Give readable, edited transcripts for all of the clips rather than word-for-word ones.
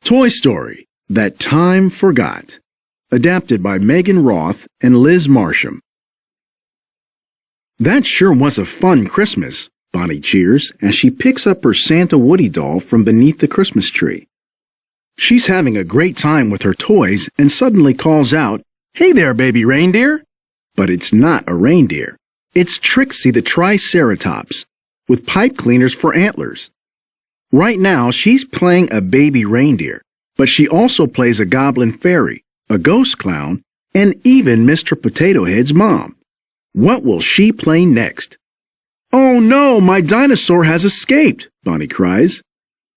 Toy Story, That Time Forgot. Adapted by Megan Roth and Liz Marsham. That sure was a fun Christmas, Bonnie cheers as she picks up her Santa Woody doll from beneath the Christmas tree. She's having a great time with her toys and suddenly calls out, "Hey there, baby reindeer!" But it's not a reindeer. It's Trixie the Triceratops, with pipe cleaners for antlers. Right now, she's playing a baby reindeer, but she also plays a goblin fairy, a ghost clown, and even Mr. Potato Head's mom. What will she play next? "Oh no, my dinosaur has escaped," Bonnie cries.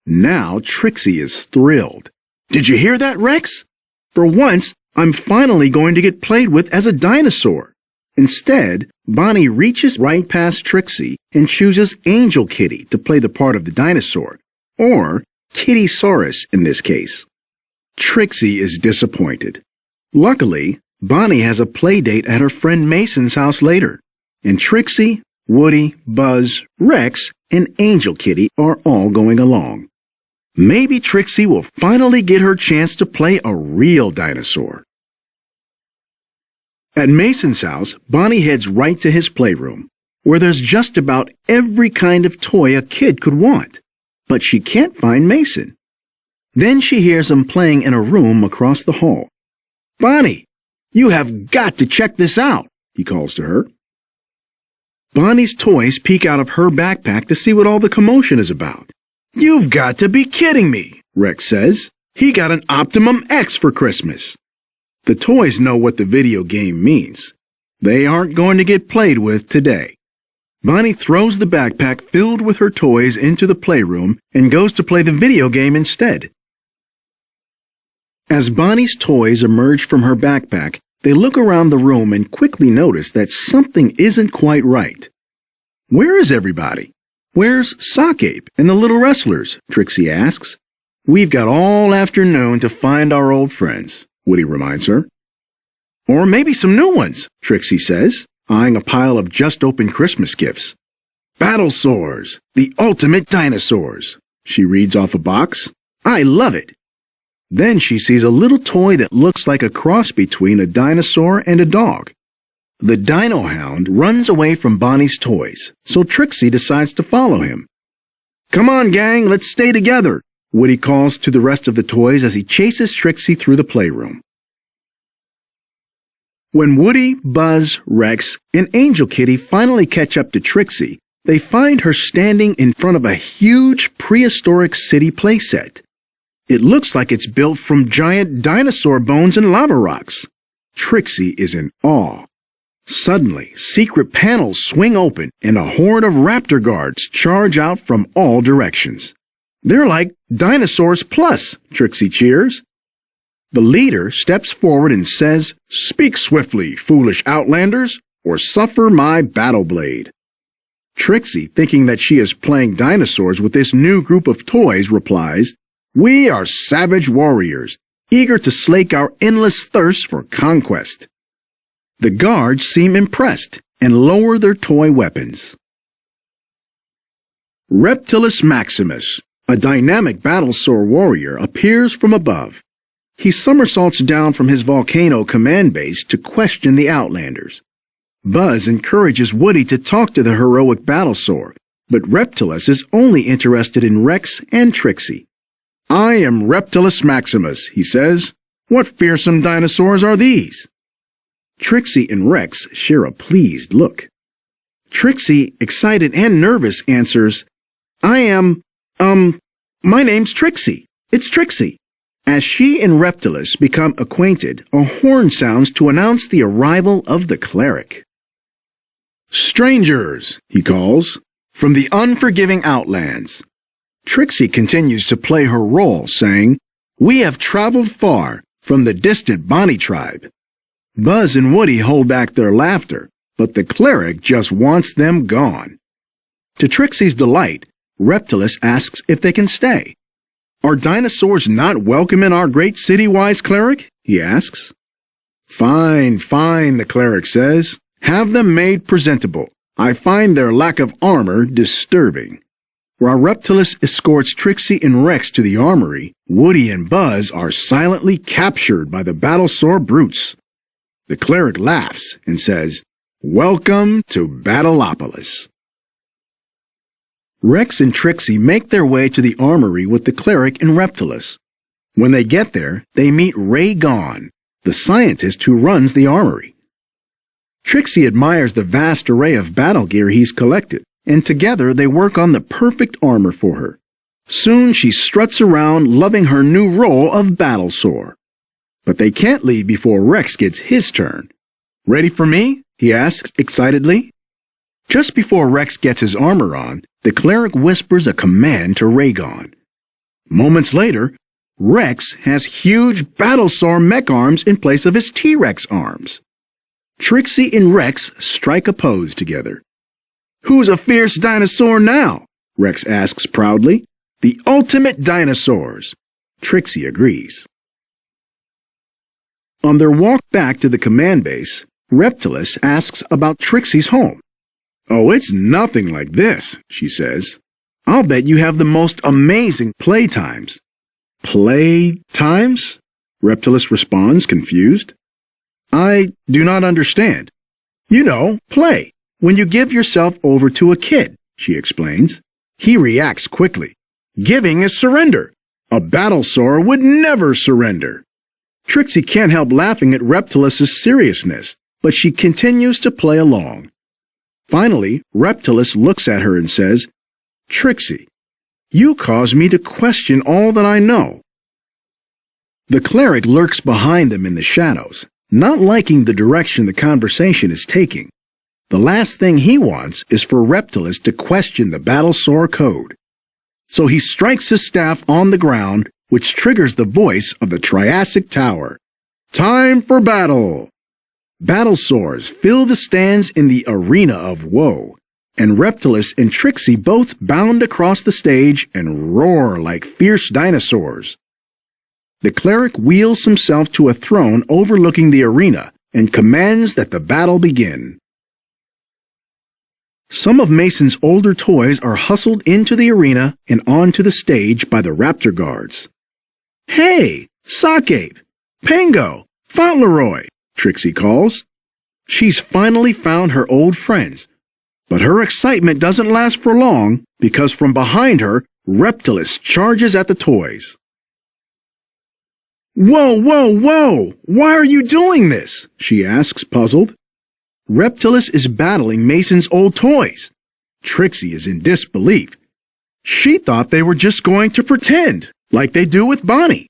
Now Trixie is thrilled. "Did you hear that, Rex? For once, I'm finally going to get played with as a dinosaur." Instead, Bonnie reaches right past Trixie and chooses Angel Kitty to play the part of the dinosaur, or Kittysaurus in this case. Trixie is disappointed. Luckily, Bonnie has a play date at her friend Mason's house later, and Trixie, Woody, Buzz, Rex, and Angel Kitty are all going along. Maybe Trixie will finally get her chance to play a real dinosaur. At Mason's house, Bonnie heads right to his playroom, where there's just about every kind of toy a kid could want, but she can't find Mason. Then she hears him playing in a room across the hall. "Bonnie, you have got to check this out," he calls to her. Bonnie's toys peek out of her backpack to see what all the commotion is about. "You've got to be kidding me," Rex says. "He got an Optimum X for Christmas." The toys know what the video game means. They aren't going to get played with today. Bonnie throws the backpack filled with her toys into the playroom and goes to play the video game instead. As Bonnie's toys emerge from her backpack, they look around the room and quickly notice that something isn't quite right. "Where is everybody? Where's Sockape and the little wrestlers?" Trixie asks. "We've got all afternoon to find our old friends," Woody reminds her. "Or maybe some new ones," Trixie says, eyeing a pile of just-opened Christmas gifts. "Battlesaurs, the ultimate dinosaurs," she reads off a box. "I love it." Then she sees a little toy that looks like a cross between a dinosaur and a dog. The Dino Hound runs away from Bonnie's toys, so Trixie decides to follow him. "Come on, gang, let's stay together," Woody calls to the rest of the toys as he chases Trixie through the playroom. When Woody, Buzz, Rex, and Angel Kitty finally catch up to Trixie, they find her standing in front of a huge prehistoric city playset. It looks like it's built from giant dinosaur bones and lava rocks. Trixie is in awe. Suddenly, secret panels swing open and a horde of raptor guards charge out from all directions. "They're like Dinosaurs Plus," Trixie cheers. The leader steps forward and says, "Speak swiftly, foolish outlanders, or suffer my battle blade." Trixie, thinking that she is playing dinosaurs with this new group of toys, replies, "We are savage warriors, eager to slake our endless thirst for conquest." The guards seem impressed and lower their toy weapons. Reptilis Maximus, a dynamic battlesaur warrior, appears from above. He somersaults down from his volcano command base to question the Outlanders. Buzz encourages Woody to talk to the heroic battlesaur, but Reptilis is only interested in Rex and Trixie. "I am Reptilis Maximus," he says. "What fearsome dinosaurs are these?" Trixie and Rex share a pleased look. Trixie, excited and nervous, answers, My name's Trixie. It's Trixie." As she and Reptilis become acquainted, a horn sounds to announce the arrival of the cleric. "Strangers," he calls, "from the unforgiving Outlands." Trixie continues to play her role, saying, "We have traveled far from the distant Bonnie tribe." Buzz and Woody hold back their laughter, but the cleric just wants them gone. To Trixie's delight, Reptilis asks if they can stay. "Are dinosaurs not welcome in our great city, wise cleric?" he asks. "Fine, fine," the cleric says. "Have them made presentable. I find their lack of armor disturbing." While Reptilis escorts Trixie and Rex to the armory, Woody and Buzz are silently captured by the battle-sore brutes. The cleric laughs and says, "Welcome to Battleopolis." Rex and Trixie make their way to the armory with the cleric and Reptilis. When they get there, they meet Ray Gon, the scientist who runs the armory. Trixie admires the vast array of battle gear he's collected, and together they work on the perfect armor for her. Soon she struts around loving her new role of Battlesore. But they can't leave before Rex gets his turn. "Ready for me?" he asks excitedly. Just before Rex gets his armor on, the cleric whispers a command to Raygon. Moments later, Rex has huge Battlesore mech arms in place of his T-Rex arms. Trixie and Rex strike a pose together. "Who's a fierce dinosaur now?" Rex asks proudly. "The ultimate dinosaurs." Trixie agrees. On their walk back to the command base, Reptilis asks about Trixie's home. "Oh, it's nothing like this," she says. "I'll bet you have the most amazing playtimes." "Playtimes?" Reptilis responds, confused. "I do not understand." "You know, play. When you give yourself over to a kid," she explains. He reacts quickly. "Giving is surrender. A Battlesore would never surrender." Trixie can't help laughing at Reptilis' seriousness, but she continues to play along. Finally, Reptilis looks at her and says, "Trixie, you cause me to question all that I know." The cleric lurks behind them in the shadows, not liking the direction the conversation is taking. The last thing he wants is for Reptilis to question the Battlesore code. So he strikes his staff on the ground, which triggers the voice of the Triassic Tower. "Time for battle!" Battlesores fill the stands in the Arena of Woe, and Reptilis and Trixie both bound across the stage and roar like fierce dinosaurs. The cleric wheels himself to a throne overlooking the arena and commands that the battle begin. Some of Mason's older toys are hustled into the arena and onto the stage by the Raptor guards. "Hey, Sockape, Pango, Fauntleroy," Trixie calls. She's finally found her old friends, but her excitement doesn't last for long because from behind her, Reptilis charges at the toys. "Whoa, whoa, whoa! Why are you doing this?" she asks, puzzled. Reptilis is battling Mason's old toys. Trixie is in disbelief. She thought they were just going to pretend, like they do with Bonnie.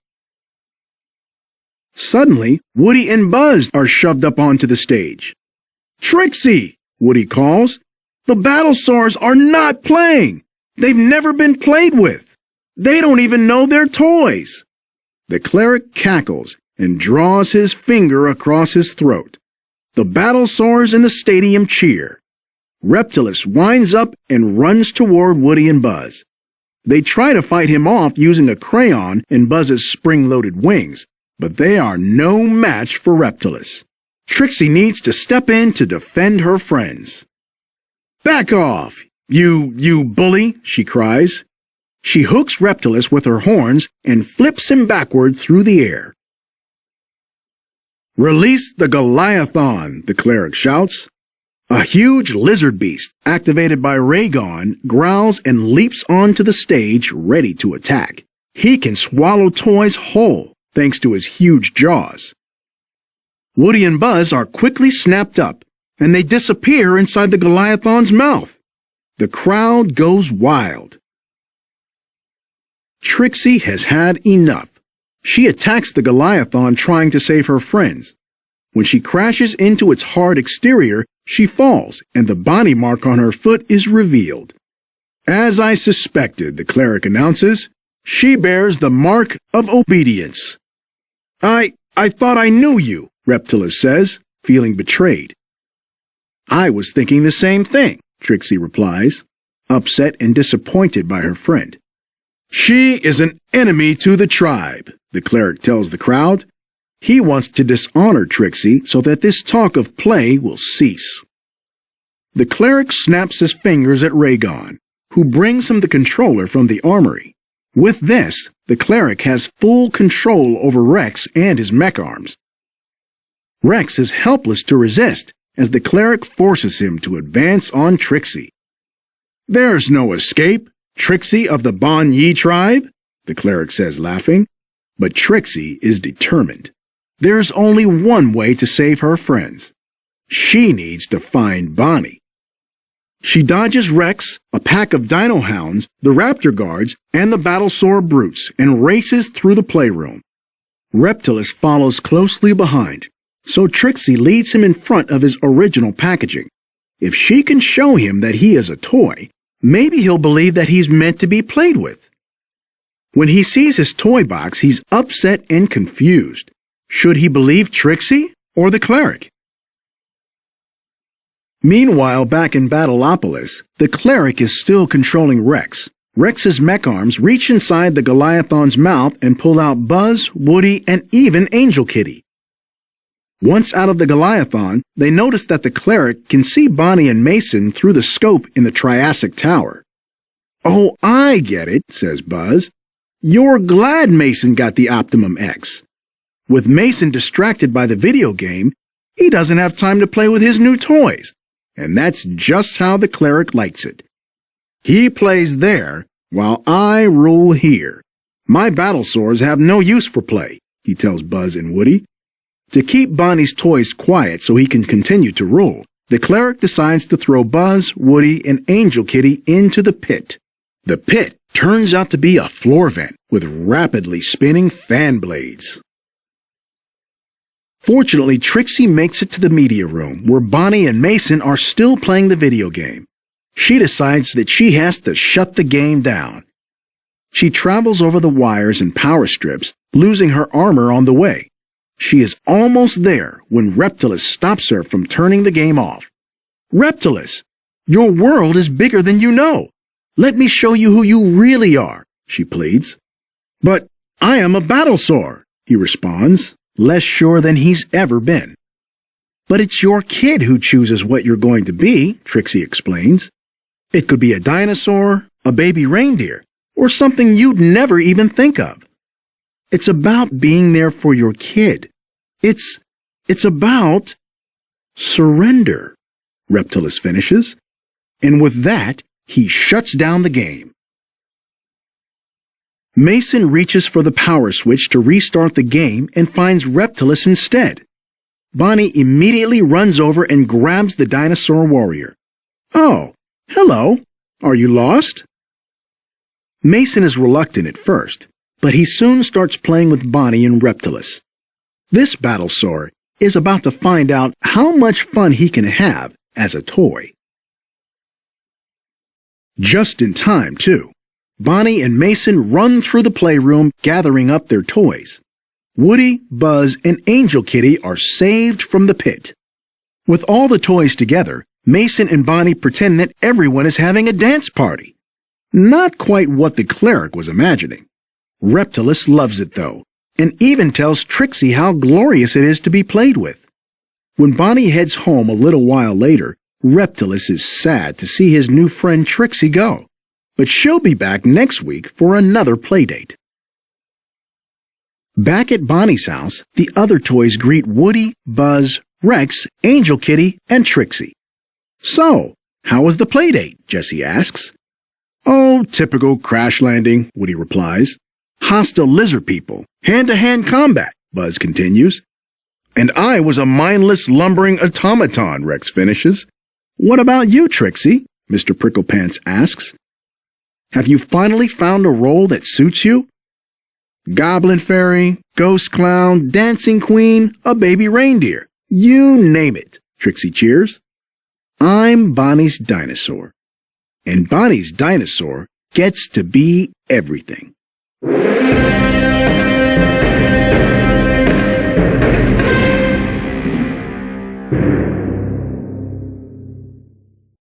Suddenly, Woody and Buzz are shoved up onto the stage. "Trixie," Woody calls, "the Battlesores are not playing. They've never been played with. They don't even know they're toys." The cleric cackles and draws his finger across his throat. The Battlesores in the stadium cheer. Reptilis winds up and runs toward Woody and Buzz. They try to fight him off using a crayon and Buzz's spring-loaded wings, but they are no match for Reptilis. Trixie needs to step in to defend her friends. "Back off, you bully," she cries. She hooks Reptilis with her horns and flips him backward through the air. "Release the Goliathon," the cleric shouts. A huge lizard beast, activated by Raygon, growls and leaps onto the stage, ready to attack. He can swallow toys whole, thanks to his huge jaws. Woody and Buzz are quickly snapped up, and they disappear inside the Goliathon's mouth. The crowd goes wild. Trixie has had enough. She attacks the Goliathon trying to save her friends. When she crashes into its hard exterior, she falls, and the body mark on her foot is revealed. "As I suspected," the cleric announces, "she bears the mark of obedience." I thought I knew you," Reptilis says, feeling betrayed. "I was thinking the same thing," Trixie replies, upset and disappointed by her friend. "She is an enemy to the tribe," the cleric tells the crowd. He wants to dishonor Trixie so that this talk of play will cease. The cleric snaps his fingers at Raygon. who brings him the controller from the armory. With this, the cleric has full control over Rex and his mech arms. Rex is helpless to resist as the cleric forces him to advance on Trixie. "There's no escape, Trixie of the Bon Yi tribe," the cleric says, laughing. But Trixie is determined. There's only one way to save her friends. She needs to find Bonnie. She dodges Rex, a pack of dino hounds, the raptor guards, and the Battlesaur brutes and races through the playroom. Reptilis follows closely behind, so Trixie leads him in front of his original packaging. If she can show him that he is a toy, maybe he'll believe that he's meant to be played with. When he sees his toy box, he's upset and confused. Should he believe Trixie or the cleric? Meanwhile, back in Battleopolis, the cleric is still controlling Rex. Rex's mech arms reach inside the Goliathon's mouth and pull out Buzz, Woody, and even Angel Kitty. Once out of the Goliathon, they notice that the cleric can see Bonnie and Mason through the scope in the Triassic Tower. "Oh, I get it," says Buzz. "You're glad Mason got the Optimum X." With Mason distracted by the video game, he doesn't have time to play with his new toys. And that's just how the cleric likes it. He plays there while I rule here. "My Battlesaurs have no use for play," he tells Buzz and Woody. To keep Bonnie's toys quiet so he can continue to rule, the cleric decides to throw Buzz, Woody, and Angel Kitty into the pit. The pit turns out to be a floor vent with rapidly spinning fan blades. Fortunately, Trixie makes it to the media room, where Bonnie and Mason are still playing the video game. She decides that she has to shut the game down. She travels over the wires and power strips, losing her armor on the way. She is almost there when Reptilis stops her from turning the game off. "Reptilis, your world is bigger than you know. Let me show you who you really are," she pleads. "But I am a Battlesaur," he responds, less sure than he's ever been. "But it's your kid who chooses what you're going to be," Trixie explains. "It could be a dinosaur, a baby reindeer, or something you'd never even think of. It's about being there for your kid. It's about surrender," Reptilis finishes. And with that, he shuts down the game. Mason reaches for the power switch to restart the game and finds Reptilis instead. Bonnie immediately runs over and grabs the dinosaur warrior. "Oh, hello. Are you lost?" Mason is reluctant at first, but he soon starts playing with Bonnie and Reptilis. This Battlesaur is about to find out how much fun he can have as a toy. Just in time, too. Bonnie and Mason run through the playroom, gathering up their toys. Woody, Buzz, and Angel Kitty are saved from the pit. With all the toys together, Mason and Bonnie pretend that everyone is having a dance party. Not quite what the cleric was imagining. Reptilis loves it, though, and even tells Trixie how glorious it is to be played with. When Bonnie heads home a little while later, Reptilis is sad to see his new friend Trixie go. But she'll be back next week for another playdate. Back at Bonnie's house, the other toys greet Woody, Buzz, Rex, Angel Kitty, and Trixie. "So, how was the playdate?" Jessie asks. "Oh, typical crash landing," Woody replies. "Hostile lizard people, hand-to-hand combat," Buzz continues. "And I was a mindless lumbering automaton," Rex finishes. "What about you, Trixie?" Mr. Pricklepants asks. "Have you finally found a role that suits you?" Goblin fairy, ghost clown, dancing queen, a baby reindeer. You name it, Trixie cheers. I'm Bonnie's dinosaur. And Bonnie's dinosaur gets to be everything.